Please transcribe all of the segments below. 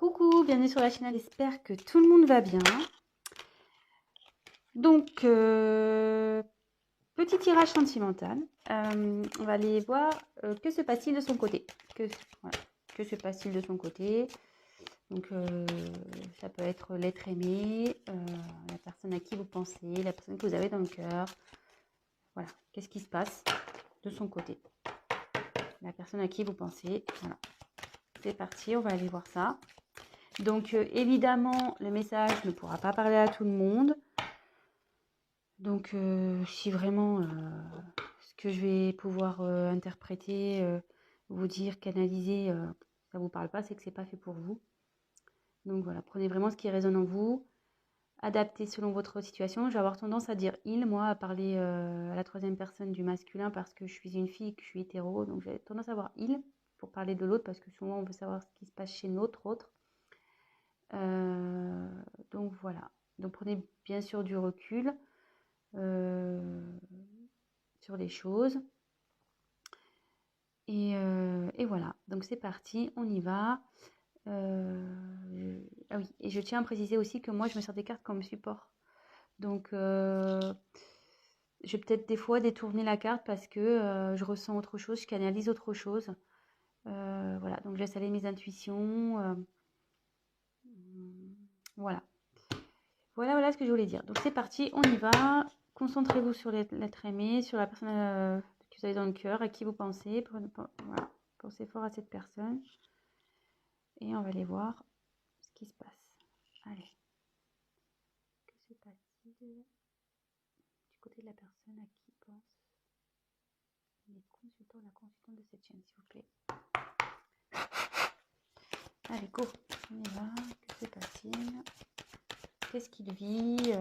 Coucou, bienvenue sur la chaîne, j'espère que tout le monde va bien. Donc, petit tirage sentimental. On va aller voir que se passe-t-il de son côté. Voilà, que se passe-t-il de son côté. Donc, ça peut être l'être aimé, la personne à qui vous pensez, la personne que vous avez dans le cœur. Voilà, qu'est-ce qui se passe de son côté. La personne à qui vous pensez. Voilà, c'est parti, on va aller voir ça. Donc, évidemment, le message ne pourra pas parler à tout le monde. Donc, si vraiment ce que je vais pouvoir interpréter, vous dire, canaliser, ça ne vous parle pas, c'est que ce n'est pas fait pour vous. Donc voilà, prenez vraiment ce qui résonne en vous, adaptez selon votre situation. Je vais avoir tendance à dire il, moi, à parler à la troisième personne du masculin parce que je suis une fille, que je suis hétéro. Donc j'ai tendance à avoir il pour parler de l'autre parce que souvent on veut savoir ce qui se passe chez notre autre. Donc voilà, donc prenez bien sûr du recul sur les choses. Et voilà, donc c'est parti, on y va. Ah oui, et je tiens à préciser aussi que moi, je me sers des cartes comme support. Donc, je vais peut-être des fois détourner la carte parce que je ressens autre chose, je canalise autre chose. Voilà, donc je laisse aller mes intuitions. Voilà. Voilà ce que je voulais dire. Donc c'est parti, on y va. Concentrez-vous sur l'être aimé, sur la personne que vous avez dans le cœur, à qui vous pensez. Voilà. Pensez fort à cette personne. Et on va aller voir ce qui se passe. Allez. Que se passe-t-il du côté de la personne à qui pense les consultants, la consultante de cette chaîne, s'il vous plaît. Allez, go. On y va. Que se passe-t-il? Qu'est-ce qu'il vit?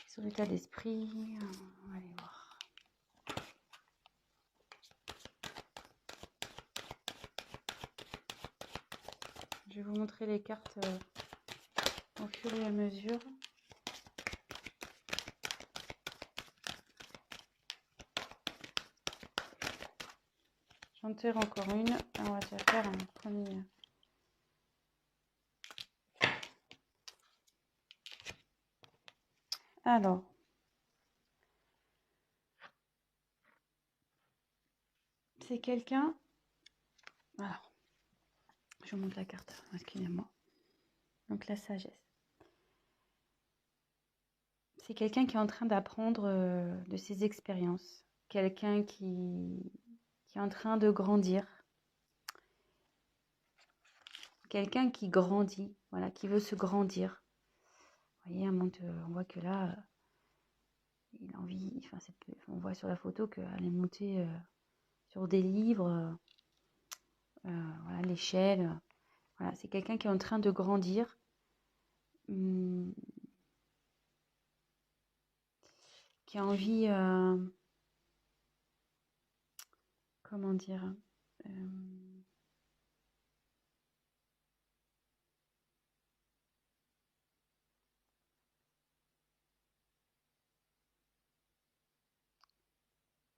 Son état d'esprit. On va aller voir. Je vais vous montrer les cartes au fur et à mesure. J'en tire encore une. On va déjà faire un premier. Alors. C'est quelqu'un. Alors. Je vous montre la carte. Excusez-moi. Donc la sagesse. C'est quelqu'un qui est en train d'apprendre de ses expériences. Quelqu'un qui est en train de grandir. Quelqu'un qui grandit, voilà, qui veut se grandir. Vous voyez, on voit que là, il a envie, enfin, on voit sur la photo qu'elle est montée sur des livres, voilà, l'échelle. Voilà, c'est quelqu'un qui est en train de grandir. Qui a envie, comment dire,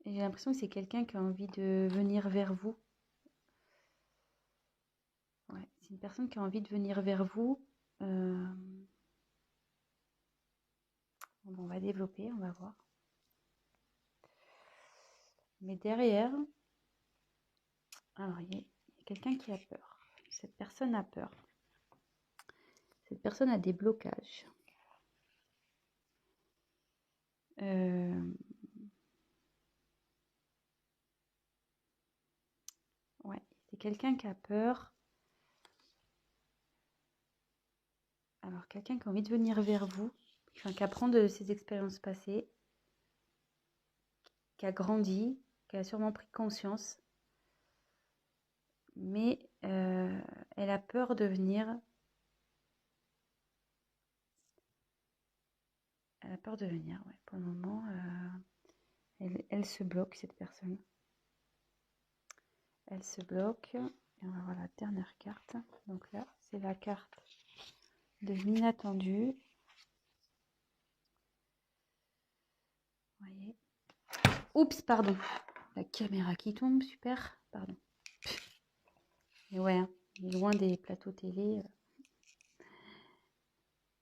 et j'ai l'impression que c'est quelqu'un qui a envie de venir vers vous. Ouais, c'est une personne qui a envie de venir vers vous. Bon, on va développer, on va voir. Mais derrière, alors il y a quelqu'un qui a peur. Cette personne a peur. Cette personne a des blocages. Ouais, c'est quelqu'un qui a peur. Alors, quelqu'un qui a envie de venir vers vous, enfin, qui apprend de ses expériences passées, qui a grandi, qui a sûrement pris conscience, mais elle a peur de venir. Elle a peur de venir, ouais. Pour le moment, elle se bloque, cette personne. Elle se bloque. Et on va voir la dernière carte. Donc là, c'est la carte de l'inattendu. Vous voyez. Oups, pardon. La caméra qui tombe, super. Pardon. Et ouais, hein. Il est loin des plateaux télé.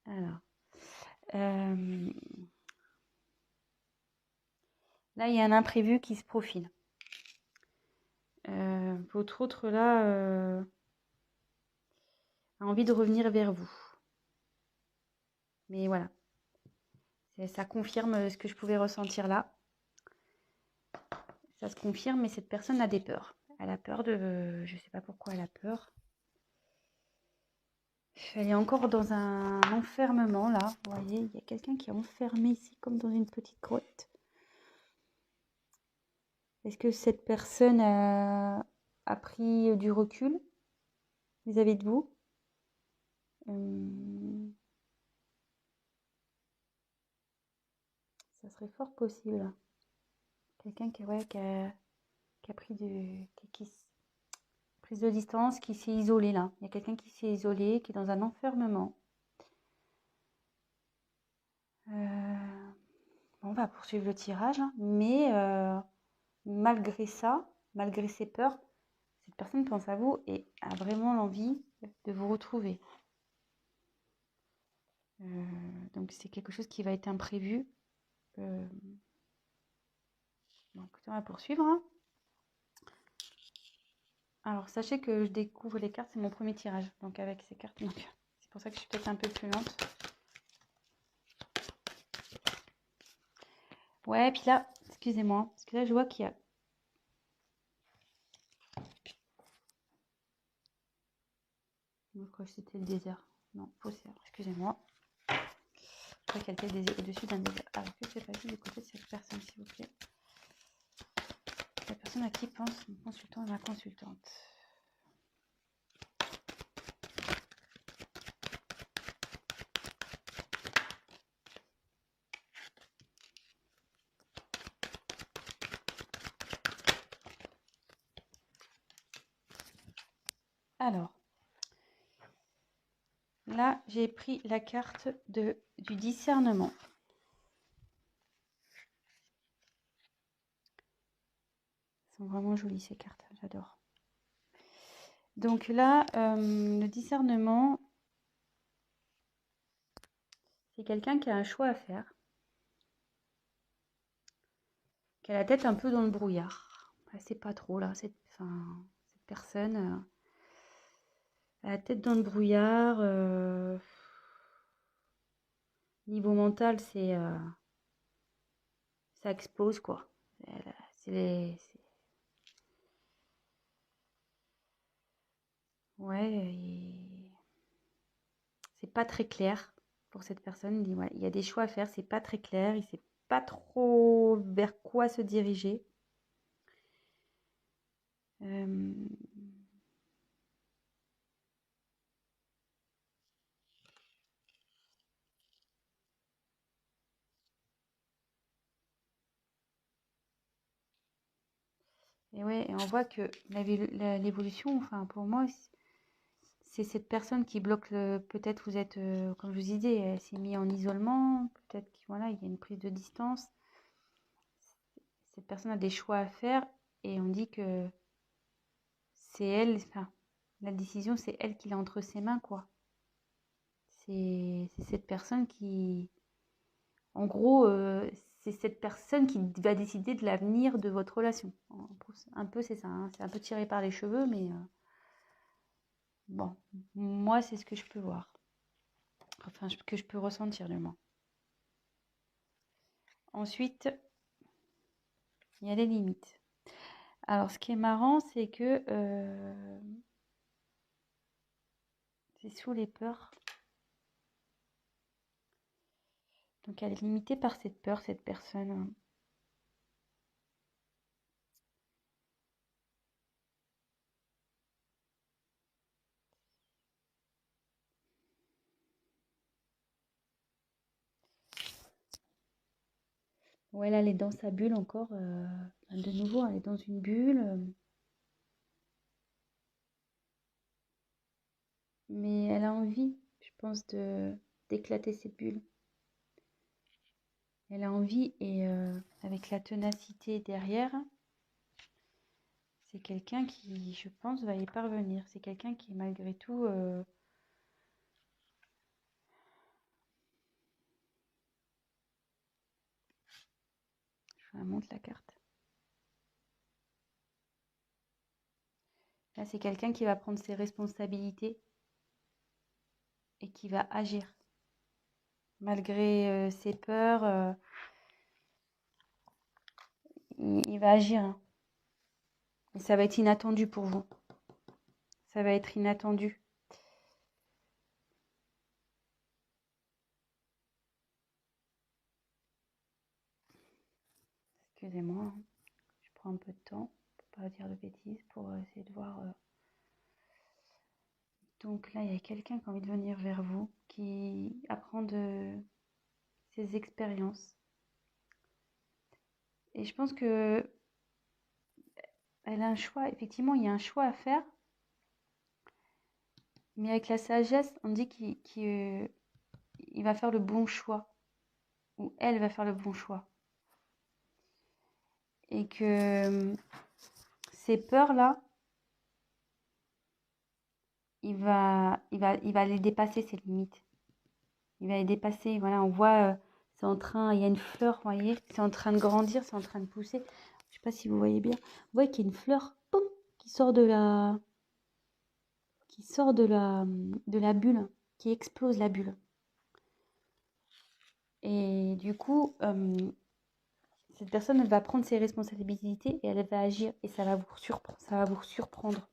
Alors, là, il y a un imprévu qui se profile. Votre autre, là, a envie de revenir vers vous. Mais voilà. Ça confirme ce que je pouvais ressentir là. Ça se confirme, mais cette personne a des peurs. Elle a peur de... Je ne sais pas pourquoi elle a peur. Elle est encore dans un enfermement, là. Vous voyez, il y a quelqu'un qui est enfermé ici, comme dans une petite grotte. Est-ce que cette personne a pris du recul vis-à-vis de vous? Ça serait fort possible. Quelqu'un qui a pris prise de distance, qui s'est isolé là. Il y a quelqu'un qui s'est isolé, qui est dans un enfermement. On va poursuivre le tirage, hein. Mais malgré ça, malgré ses peurs, cette personne pense à vous et a vraiment l'envie de vous retrouver. Donc c'est quelque chose qui va être imprévu. Donc on va poursuivre, hein. Alors sachez que je découvre les cartes, c'est mon premier tirage. Donc avec ces cartes, c'est pour ça que je suis peut-être un peu plus lente. Ouais, puis là, excusez-moi, parce que là je vois qu'il y a... Je crois que c'était le désert. Non, faussaire, excusez-moi. Je crois qu'il y a le désert au-dessus d'un désert. Alors que c'est passé du côté de cette personne, s'il vous plaît? La personne à qui pense mon consultant et ma consultante. Alors, là, j'ai pris la carte du discernement. Elles sont vraiment jolies ces cartes, j'adore. Donc là, le discernement, c'est quelqu'un qui a un choix à faire, qui a la tête un peu dans le brouillard. Elle sait pas trop là, cette personne a la tête dans le brouillard. Niveau mental, ça explose quoi. Ouais, c'est pas très clair pour cette personne. Il dit, ouais, il y a des choix à faire, c'est pas très clair, il sait pas trop vers quoi se diriger. Et ouais, et on voit que l'évolution, enfin pour moi, c'est cette personne qui bloque peut-être vous êtes, comme je vous disais, elle s'est mise en isolement, peut-être qu'il voilà, il y a une prise de distance. Cette personne a des choix à faire et on dit que c'est elle, enfin, la décision, c'est elle qui l'a entre ses mains, quoi. C'est cette personne qui, en gros, c'est cette personne qui va décider de l'avenir de votre relation. Un peu, c'est ça, hein. C'est un peu tiré par les cheveux, mais bon, moi, c'est ce que je peux voir. Enfin, que je peux ressentir, du moins. Ensuite, il y a les limites. Alors, ce qui est marrant, c'est que c'est sous les peurs. Donc, elle est limitée par cette peur, cette personne. Ouais, là, elle est dans sa bulle encore. De nouveau, elle est dans une bulle. Mais elle a envie, je pense, d'éclater cette bulle. Elle a envie et avec la ténacité derrière, c'est quelqu'un qui, je pense, va y parvenir. C'est quelqu'un qui, malgré tout, je vous la montre la carte. Là, c'est quelqu'un qui va prendre ses responsabilités et qui va agir. Malgré ses peurs, il va agir. Hein. Et ça va être inattendu pour vous. Ça va être inattendu. Excusez-moi, hein. Je prends un peu de temps pour pas dire de bêtises, pour essayer de voir. Donc là, il y a quelqu'un qui a envie de venir vers vous, qui apprend de ses expériences. Et je pense que elle a un choix. Effectivement, il y a un choix à faire. Mais avec la sagesse, on dit qu'il va faire le bon choix. Ou elle va faire le bon choix. Et que ces peurs-là, il va les dépasser, ces limites. Il va les dépasser. Voilà, on voit, c'est en train, il y a une fleur, vous voyez, c'est en train de grandir, c'est en train de pousser. Je sais pas si vous voyez bien. Vous voyez qu'il y a une fleur, poum, qui sort de la bulle, qui explose la bulle. Et du coup, cette personne, elle va prendre ses responsabilités et elle va agir et ça va vous surprendre.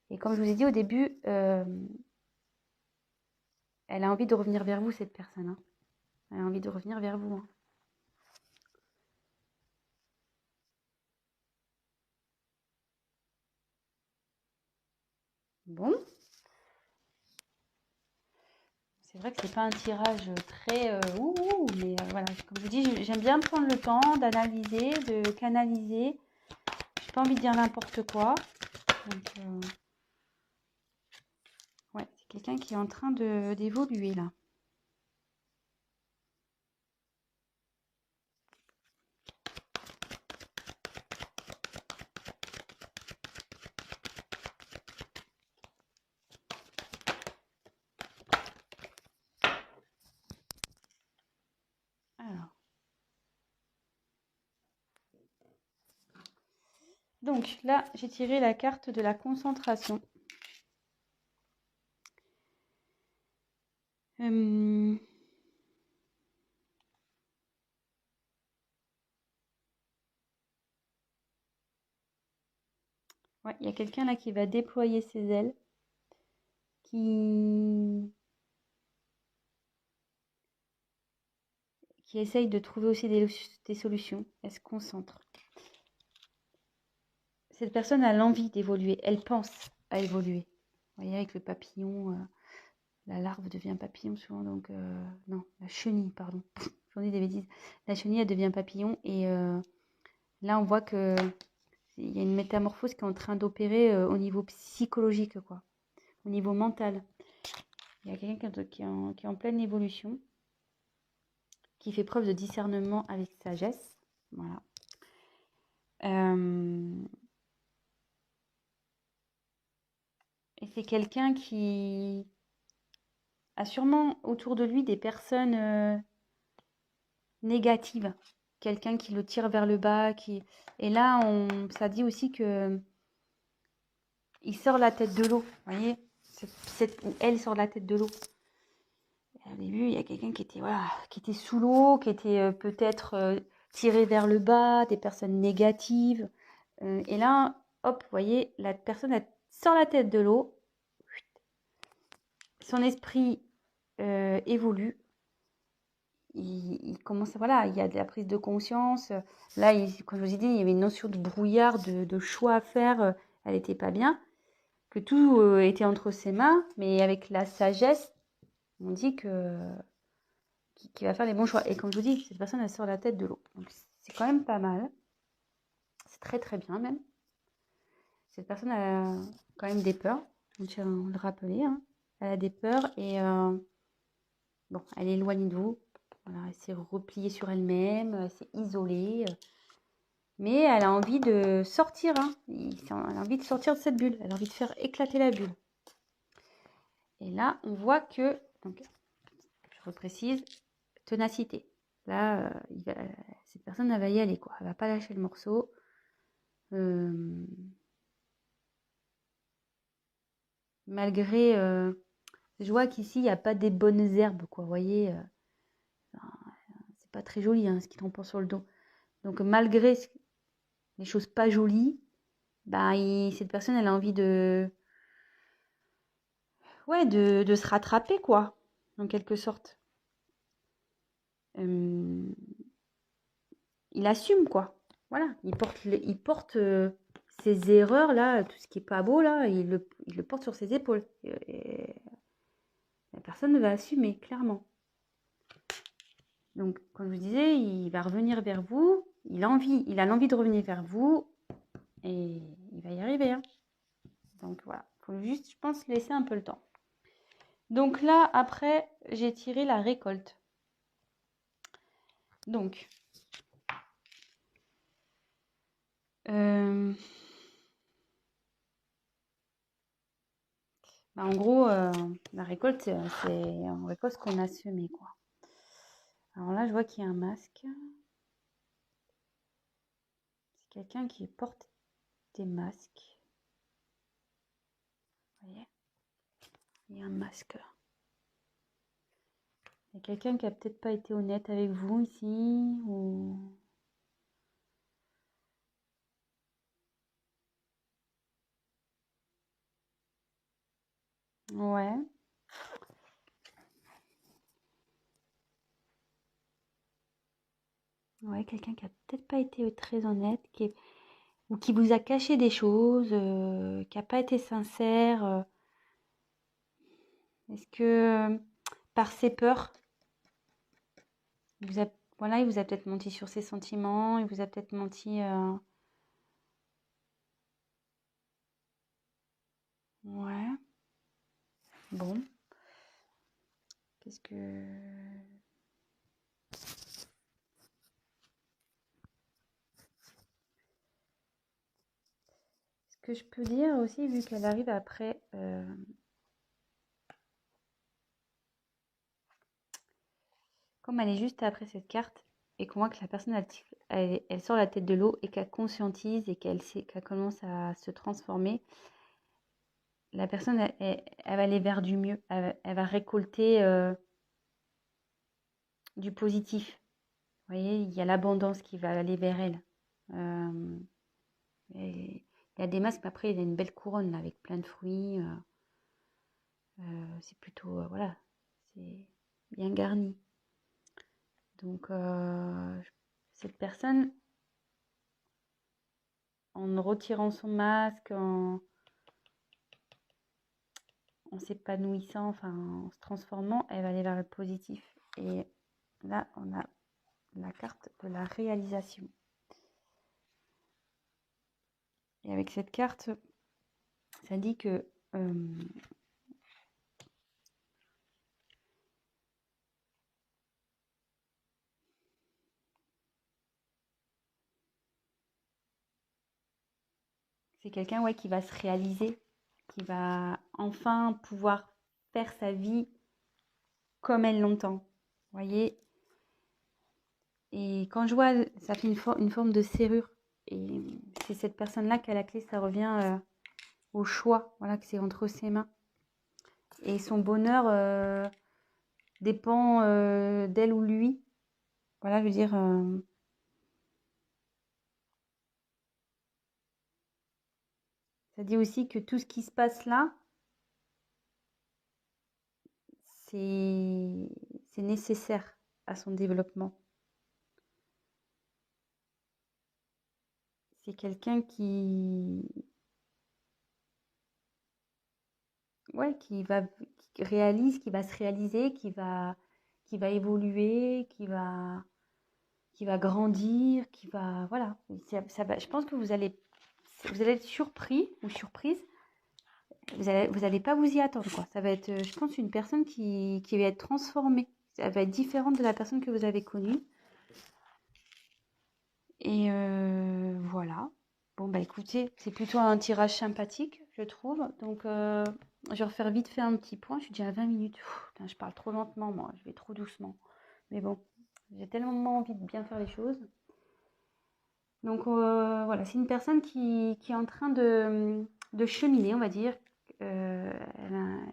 Et comme je vous ai dit au début, elle a envie de revenir vers vous, cette personne. Hein. Elle a envie de revenir vers vous. Hein. Bon. C'est vrai que c'est pas un tirage très mais voilà, comme je vous dis, j'aime bien prendre le temps d'analyser, de canaliser. J'ai pas envie de dire n'importe quoi. Donc, ouais, c'est quelqu'un qui est en train d'évoluer là. Alors. Donc là, j'ai tiré la carte de la concentration. Ouais, il y a quelqu'un là qui va déployer ses ailes, qui essaye de trouver aussi des solutions. Elle se concentre. Cette personne a l'envie d'évoluer, elle pense à évoluer. Vous voyez, avec le papillon, la larve devient papillon souvent, donc non, la chenille, pardon, j'en dis des bêtises. La chenille, elle devient papillon, et là, on voit que il y a une métamorphose qui est en train d'opérer au niveau psychologique, quoi, au niveau mental. Il y a quelqu'un qui est en pleine évolution, qui fait preuve de discernement avec sagesse, voilà. Et c'est quelqu'un qui a sûrement autour de lui des personnes négatives. Quelqu'un qui le tire vers le bas. Et là, ça dit aussi que il sort la tête de l'eau. Vous voyez, elle sort la tête de l'eau. Au début, il y a quelqu'un qui était sous l'eau, qui était peut-être tiré vers le bas, des personnes négatives. Et là, hop, vous voyez, la personne elle sort la tête de l'eau. Son esprit évolue. Il commence, voilà, il y a de la prise de conscience. Là, comme je vous ai dit, il y avait une notion de brouillard, de choix à faire. Elle n'était pas bien. Que tout était entre ses mains, mais avec la sagesse, on dit qu'il va faire les bons choix. Et comme je vous dis, cette personne, elle sort la tête de l'eau. Donc, c'est quand même pas mal. C'est très, très bien, même. Cette personne a quand même des peurs. On tient à le rappeler. Hein. Elle a des peurs et bon, elle est éloignée de vous. Voilà, elle s'est repliée sur elle-même, elle s'est isolée. Mais elle a envie de sortir, hein. Elle a envie de sortir de cette bulle. Elle a envie de faire éclater la bulle. Et là, on voit que, donc, je reprécise, ténacité. Là, cette personne, elle va y aller, quoi. Elle va pas lâcher le morceau. Malgré, je vois qu'ici, il n'y a pas des bonnes herbes, quoi. Vous voyez, c'est pas très joli, hein, ce qui tombe sur le dos. Donc, malgré les choses pas jolies, bah, cette personne, elle a envie de, ouais, de se rattraper, quoi, en quelque sorte. Il assume, quoi. Voilà, il porte ses erreurs, là, tout ce qui est pas beau, là, il le porte sur ses épaules. Et la personne va assumer, clairement. Donc, comme je vous disais, il va revenir vers vous. Il a l'envie de revenir vers vous. Et il va y arriver, hein. Donc, voilà. Il faut juste, je pense, laisser un peu le temps. Donc là, après, j'ai tiré la récolte. Donc, bah, en gros, la récolte, c'est on récolte ce qu'on a semé, quoi. Alors là, je vois qu'il y a un masque. C'est quelqu'un qui porte des masques. Vous voyez? Il y a un masque. Il y a quelqu'un qui a peut-être pas été honnête avec vous ici, ou... Ouais. Ouais, quelqu'un qui a peut-être pas été très honnête, ou qui vous a caché des choses, qui a pas été sincère. Est-ce que par ses peurs, voilà, il vous a peut-être menti sur ses sentiments, il vous a peut-être menti. Ouais. Bon. Qu'est-ce que... Ce que je peux dire aussi, vu qu'elle arrive après... Comme elle est juste après cette carte, et qu'on voit que la personne, elle sort la tête de l'eau, et qu'elle conscientise, et qu'elle commence à se transformer, la personne, elle va aller vers du mieux. Elle va récolter du positif. Vous voyez, il y a l'abondance qui va aller vers elle. Et il y a des masques, mais après, il y a une belle couronne là, avec plein de fruits. C'est plutôt, voilà, c'est bien garni. Donc, cette personne, en retirant son masque, en s'épanouissant, enfin, en se transformant, elle va aller vers le positif. Et là, on a la carte de la réalisation. Et avec cette carte, ça dit que c'est quelqu'un, ouais, qui va se réaliser, qui va enfin pouvoir faire sa vie comme elle l'entend. Vous voyez? Et quand je vois, ça fait une forme de serrure. Et c'est cette personne-là qui a la clé, ça revient au choix, voilà, que c'est entre ses mains. Et son bonheur dépend d'elle ou lui. Voilà, je veux dire... ça dit aussi que tout ce qui se passe là, c'est nécessaire à son développement. C'est quelqu'un qui réalise, qui va se réaliser, qui va évoluer, qui va grandir, qui va, voilà. Je pense que vous allez être surpris ou surprise. Vous allez pas vous y attendre, quoi. Ça va être, je pense, une personne qui va être transformée. Elle va être différente de la personne que vous avez connue. Et voilà. Bon, bah écoutez, c'est plutôt un tirage sympathique, je trouve. Donc, je vais refaire vite fait un petit point. Je suis déjà à 20 minutes. Putain, je parle trop lentement, moi. Je vais trop doucement. Mais bon, j'ai tellement envie de bien faire les choses. Donc, voilà, c'est une personne qui est en train de cheminer, on va dire. Elle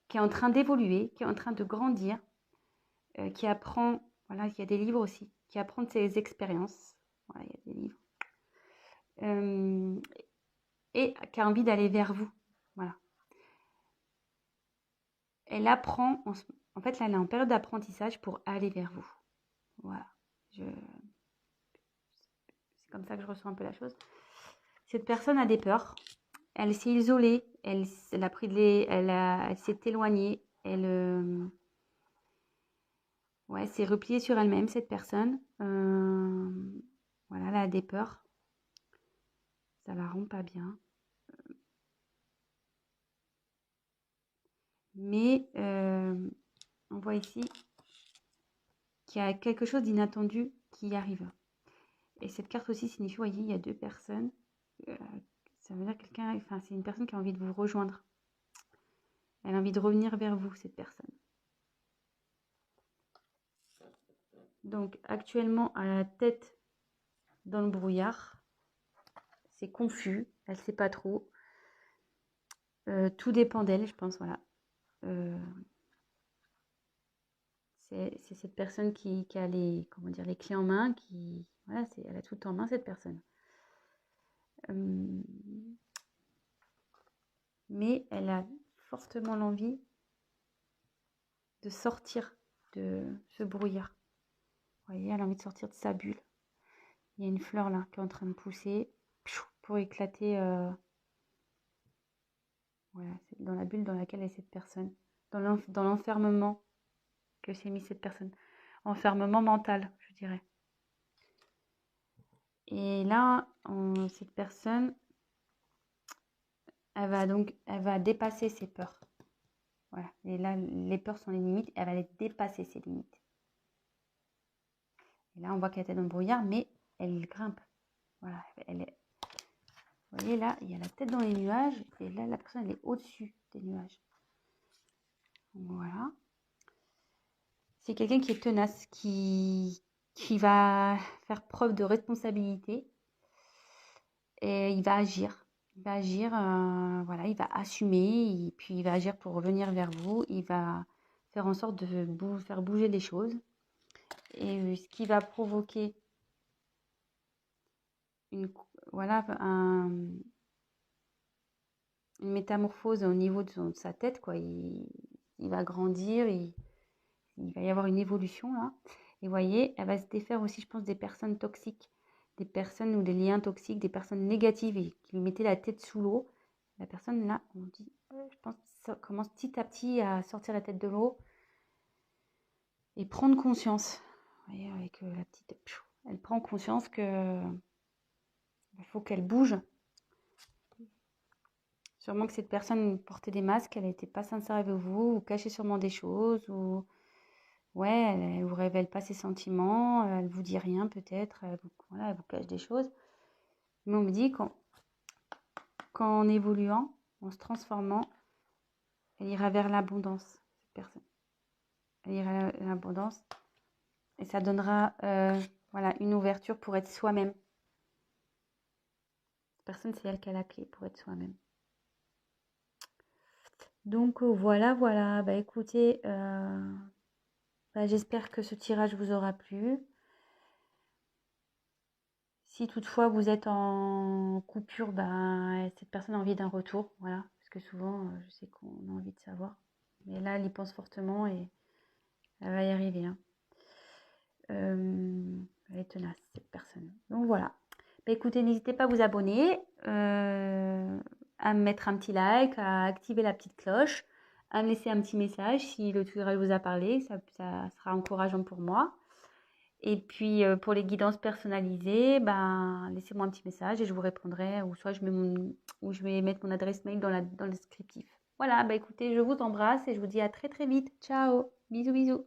qui est en train d'évoluer, qui est en train de grandir, qui apprend, voilà, il y a des livres aussi, qui apprend de ses expériences. Voilà, il y a des livres. Et qui a envie d'aller vers vous. Voilà. Elle apprend, en fait, là, elle est en période d'apprentissage pour aller vers vous. Voilà. C'est comme ça que je ressens un peu la chose. Cette personne a des peurs. Elle s'est isolée. Elle a pris elle s'est éloignée. Ouais, s'est repliée sur elle-même, cette personne. Voilà, elle a des peurs. Ça la rend pas bien. Mais on voit ici qu'il y a quelque chose d'inattendu qui arrive. Et cette carte aussi signifie, vous voyez, il y a deux personnes. Ça veut dire quelqu'un, enfin, c'est une personne qui a envie de vous rejoindre. Elle a envie de revenir vers vous, cette personne. Donc, actuellement, à la tête dans le brouillard, c'est confus, elle ne sait pas trop. Tout dépend d'elle, je pense, voilà. C'est cette personne qui a les, comment dire, les clés en main, voilà, elle a tout en main, cette personne. Mais elle a fortement l'envie de sortir de ce brouillard. Vous voyez, elle a envie de sortir de sa bulle. Il y a une fleur là qui est en train de pousser pour éclater. Voilà, c'est dans la bulle dans laquelle est cette personne. Dans l'enfermement que s'est mis cette personne. Enfermement mental, je dirais. Et là, cette personne, elle va dépasser ses peurs. Voilà. Et là, les peurs sont les limites. Elle va les dépasser, ces limites. Et là, on voit qu'elle était dans le brouillard, mais elle grimpe. Voilà. Vous voyez, là, il y a la tête dans les nuages. Et là, la personne, elle est au-dessus des nuages. Voilà. C'est quelqu'un qui est tenace, qui va faire preuve de responsabilité. Et il va agir. Il va agir, voilà, il va assumer. Et puis, il va agir pour revenir vers vous. Il va faire en sorte de faire bouger les choses. Et ce qui va provoquer une métamorphose au niveau de sa tête, quoi. Il va grandir, il va y avoir une évolution là. Et vous voyez, elle va se défaire aussi, je pense, des personnes toxiques, des personnes ou des liens toxiques, des personnes négatives et qui lui mettaient la tête sous l'eau. La personne là, on dit, je pense, ça commence petit à petit à sortir la tête de l'eau et prendre conscience. Vous voyez, avec la petite, elle prend conscience que il faut qu'elle bouge. Sûrement que cette personne portait des masques, elle n'était pas sincère avec vous, ou cachait sûrement des choses, ou ouais, elle ne vous révèle pas ses sentiments, elle vous dit rien peut-être, voilà, elle vous cache des choses. Mais on me dit qu'en évoluant, en se transformant, elle ira vers l'abondance, cette personne. Elle ira vers l'abondance et ça donnera voilà, une ouverture pour être soi-même. Cette personne, c'est elle qui a la clé pour être soi-même. Donc voilà. Bah écoutez, j'espère que ce tirage vous aura plu. Si toutefois vous êtes en coupure, cette personne a envie d'un retour, voilà. Parce que souvent, je sais qu'on a envie de savoir. Mais là, elle y pense fortement et elle va y arriver. Hein. Elle est tenace, cette personne. Donc voilà. Écoutez, n'hésitez pas à vous abonner, à me mettre un petit like, à activer la petite cloche, à me laisser un petit message si le tutoriel vous a parlé. Ça sera encourageant pour moi. Et puis, pour les guidances personnalisées, laissez-moi un petit message et je vous répondrai. Ou soit je vais mettre mon adresse mail dans le descriptif. Voilà, écoutez, je vous embrasse et je vous dis à très très vite. Ciao, bisous bisous.